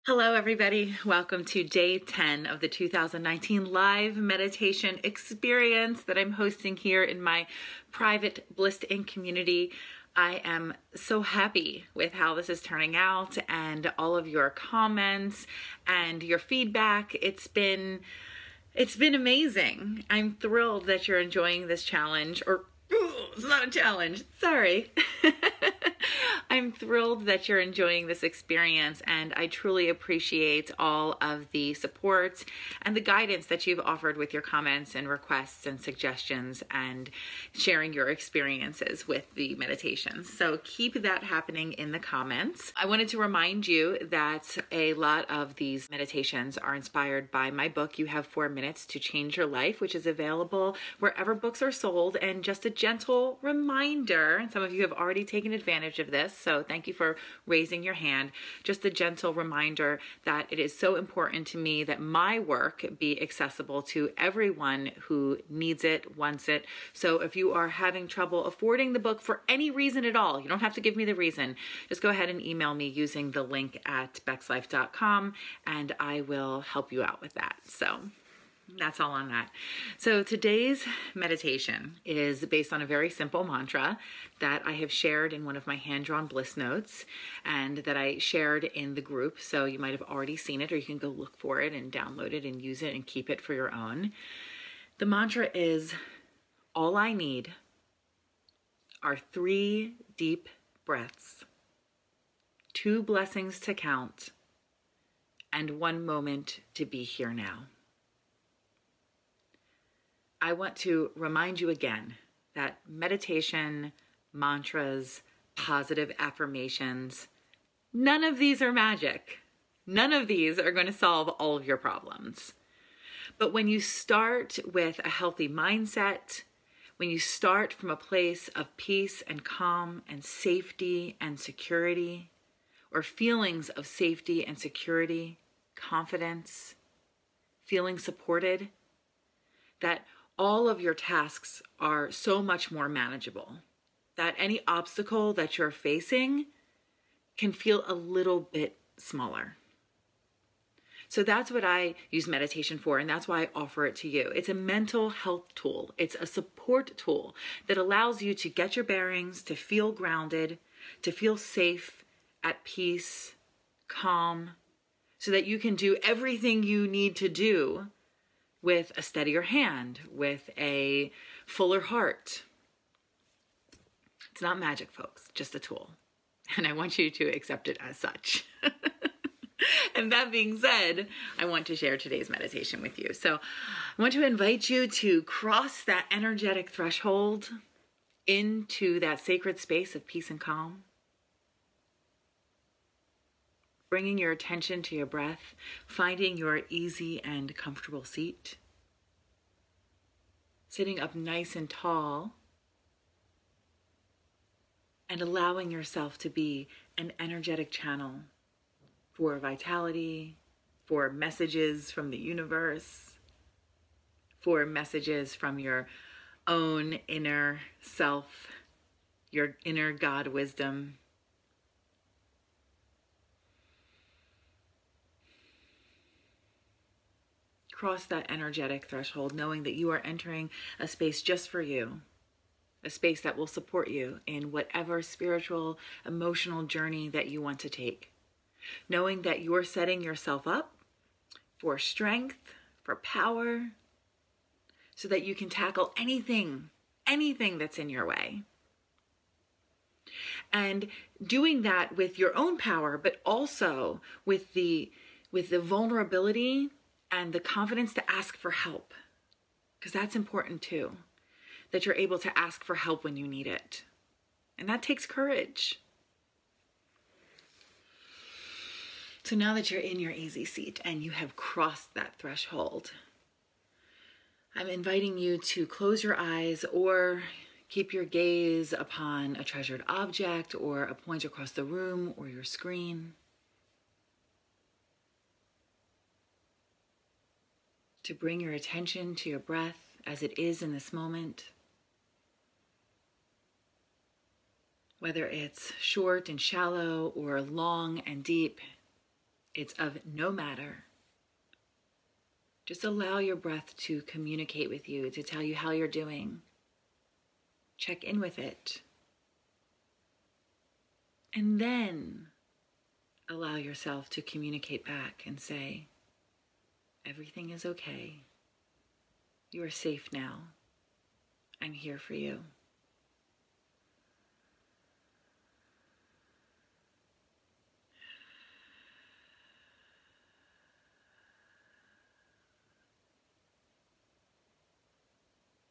Hello, everybody. Welcome to day 10 of the 2019 live meditation experience that I'm hosting here in my private Blissed In community. I am so happy with how this is turning out and all of your comments and your feedback. It's been amazing. I'm thrilled that you're enjoying this challenge, it's not a challenge, sorry. I'm thrilled that you're enjoying this experience, and I truly appreciate all of the support and the guidance that you've offered with your comments and requests and suggestions and sharing your experiences with the meditations. So keep that happening in the comments. I wanted to remind you that a lot of these meditations are inspired by my book, You Have 4 Minutes to Change Your Life, which is available wherever books are sold. And just a gentle reminder, and some of you have already taken advantage of this, so thank you for raising your hand. Just a gentle reminder that it is so important to me that my work be accessible to everyone who needs it, wants it. So if you are having trouble affording the book for any reason at all, you don't have to give me the reason. Just go ahead and email me using the link at BEXLIFE.com and I will help you out with that. So that's all on that. So today's meditation is based on a very simple mantra that I have shared in one of my hand-drawn bliss notes and that I shared in the group. So you might have already seen it, or you can go look for it and download it and use it and keep it for your own. The mantra is, all I need are 3 deep breaths, 2 blessings to count, and 1 moment to be here now. I want to remind you again that meditation, mantras, positive affirmations, none of these are magic. None of these are going to solve all of your problems. But when you start with a healthy mindset, when you start from a place of peace and calm and safety and security, or feelings of safety and security, confidence, feeling supported, that all of your tasks are so much more manageable, that any obstacle that you're facing can feel a little bit smaller. So that's what I use meditation for, and that's why I offer it to you. It's a mental health tool. It's a support tool that allows you to get your bearings, to feel grounded, to feel safe, at peace, calm, so that you can do everything you need to do with a steadier hand, with a fuller heart. It's not magic, folks, just a tool. And I want you to accept it as such. And that being said, I want to share today's meditation with you. So I want to invite you to cross that energetic threshold into that sacred space of peace and calm. Bringing your attention to your breath, finding your easy and comfortable seat, sitting up nice and tall, and allowing yourself to be an energetic channel for vitality, for messages from the universe, for messages from your own inner self, your inner God wisdom. Cross that energetic threshold, knowing that you are entering a space just for you, a space that will support you in whatever spiritual, emotional journey that you want to take. Knowing that you're setting yourself up for strength, for power, so that you can tackle anything that's in your way. And doing that with your own power, but also with the vulnerability and the confidence to ask for help, because that's important too, that you're able to ask for help when you need it. And that takes courage. So now that you're in your easy seat and you have crossed that threshold, I'm inviting you to close your eyes or keep your gaze upon a treasured object or a point across the room or your screen. To bring your attention to your breath as it is in this moment. Whether it's short and shallow or long and deep, It's of no matter. Just allow your breath to communicate with you, to tell you how you're doing. Check in with it. And then allow yourself to communicate back and say, everything is okay. You are safe now. I'm here for you.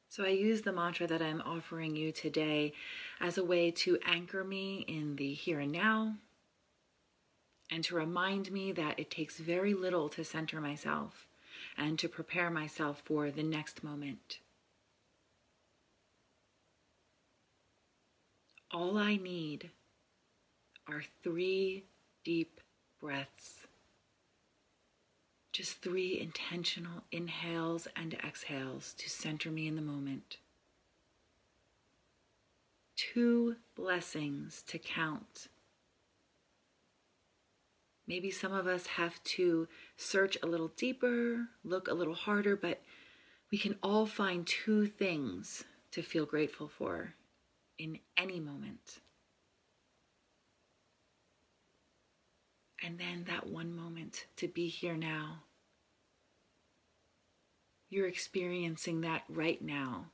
So I use the mantra that I'm offering you today as a way to anchor me in the here and now, and to remind me that it takes very little to center myself and to prepare myself for the next moment. All I need are 3 deep breaths. Just 3 intentional inhales and exhales to center me in the moment. 2 blessings to count. Maybe some of us have to search a little deeper, look a little harder, but we can all find 2 things to feel grateful for in any moment. And then that one moment to be here now. You're experiencing that right now.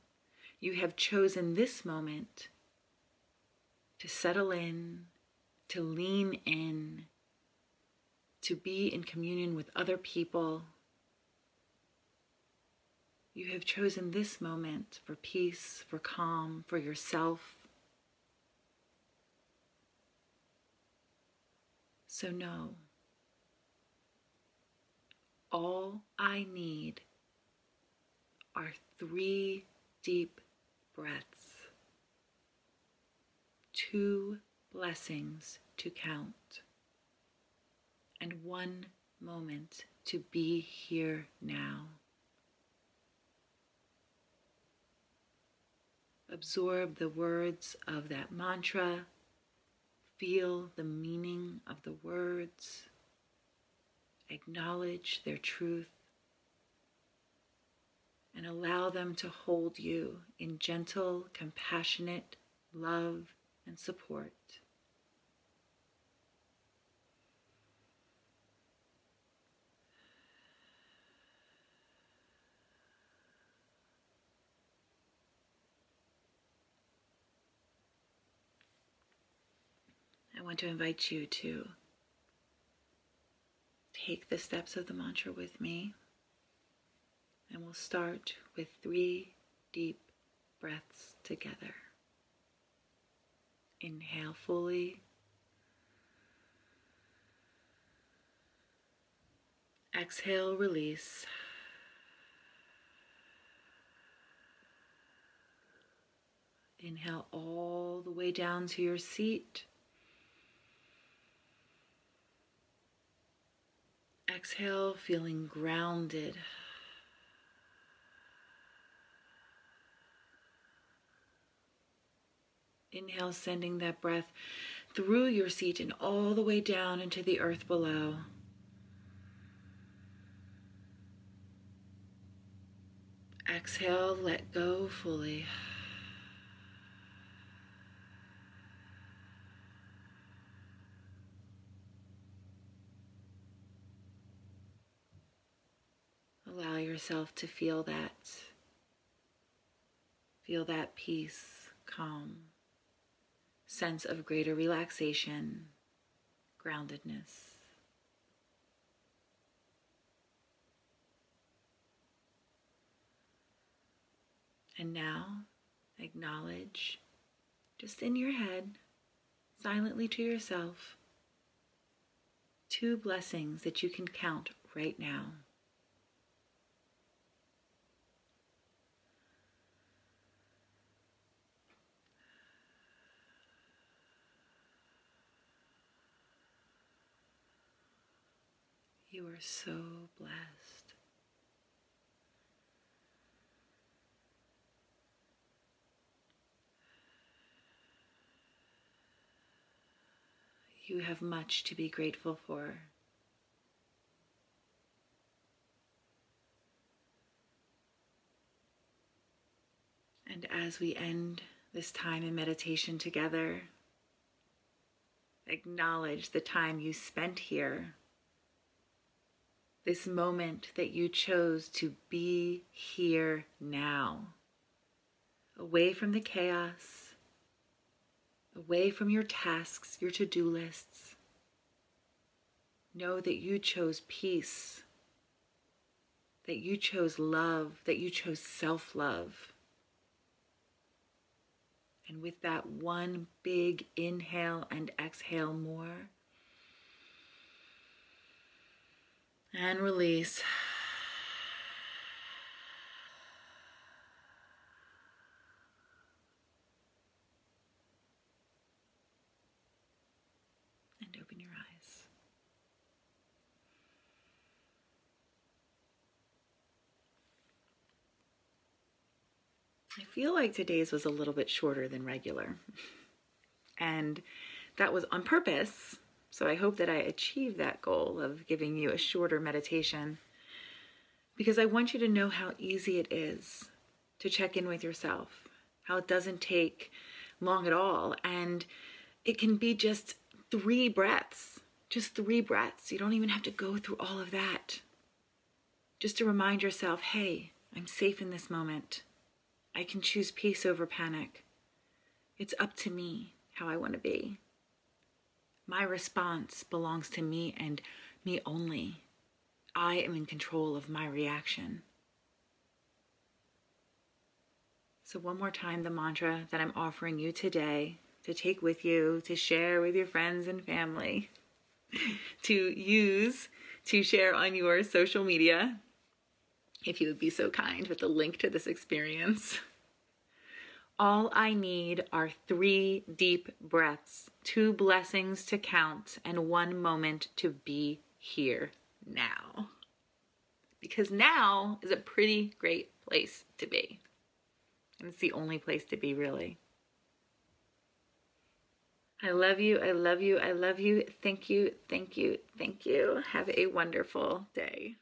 You have chosen this moment to settle in, to lean in, to be in communion with other people. You have chosen this moment for peace, for calm, for yourself. So know, all I need are 3 deep breaths, 2 blessings to count, and 1 moment to be here now. Absorb the words of that mantra. Feel the meaning of the words. Acknowledge their truth. And allow them to hold you in gentle, compassionate love and support. I want to invite you to take the steps of the mantra with me, and we'll start with 3 deep breaths together. Inhale fully. Exhale, release. Inhale all the way down to your seat. Exhale, feeling grounded. Inhale, sending that breath through your seat and all the way down into the earth below. Exhale, let go fully. Allow yourself to feel that. Feel that peace, calm, sense of greater relaxation, groundedness. And now, acknowledge, just in your head, silently to yourself, 2 blessings that you can count right now. You are so blessed. You have much to be grateful for. And as we end this time in meditation together, acknowledge the time you spent here, this moment that you chose to be here now, away from the chaos, away from your tasks, your to-do lists. Know that you chose peace, that you chose love, that you chose self-love. And with that one big inhale and exhale more, and release. And open your eyes. I feel like today's was a little bit shorter than regular. And that was on purpose. So I hope that I achieved that goal of giving you a shorter meditation, because I want you to know how easy it is to check in with yourself, how it doesn't take long at all. And it can be just 3 breaths, just 3 breaths. You don't even have to go through all of that. Just to remind yourself, hey, I'm safe in this moment. I can choose peace over panic. It's up to me how I want to be. My response belongs to me and me only. I am in control of my reaction. So one more time, the mantra that I'm offering you today to take with you, to share with your friends and family, to use, to share on your social media, if you would be so kind, with the link to this experience. All I need are 3 deep breaths, 2 blessings to count, and 1 moment to be here now. Because now is a pretty great place to be. And it's the only place to be, really. I love you, I love you, I love you. Thank you, thank you, thank you. Have a wonderful day.